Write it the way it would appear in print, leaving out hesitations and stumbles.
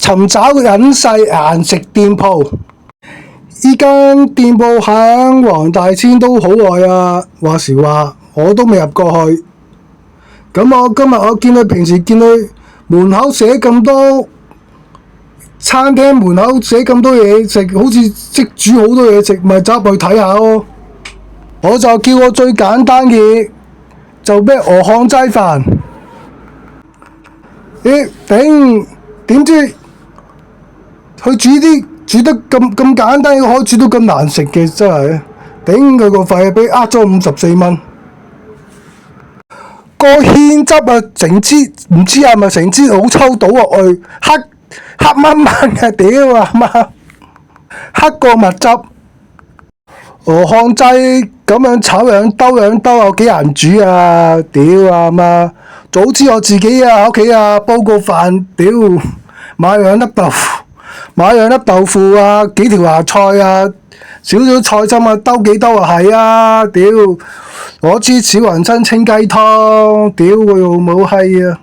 尋找隱世顏食店鋪。依間店鋪喺黃大仙都好耐啊，話時話我都未入過去。咁我今日見佢平時見佢門口寫咁多，餐廳門口寫咁多嘢食，好似識煮好多嘢食，咪走入去睇下咯。我就叫我最簡單嘅，就咩鵝漢齋飯。咦頂！點知佢煮得咁簡單，可以煮到咁難食嘅，真係頂佢個肺，俾呃咗54蚊。個芡汁啊，成支唔知係咪成支好抽倒落去，黑掹掹嘅，屌啊媽！黑過蜜汁。鵝漢齋咁樣炒兩兜有幾難煮啊！屌啊媽！早知我自己喺屋企煲個飯，屌買兩粒豆腐啊，幾條芽菜啊，少少菜心啊，兜幾兜啊係啊！屌攞支小雲吞清雞湯，屌佢老母閪啊！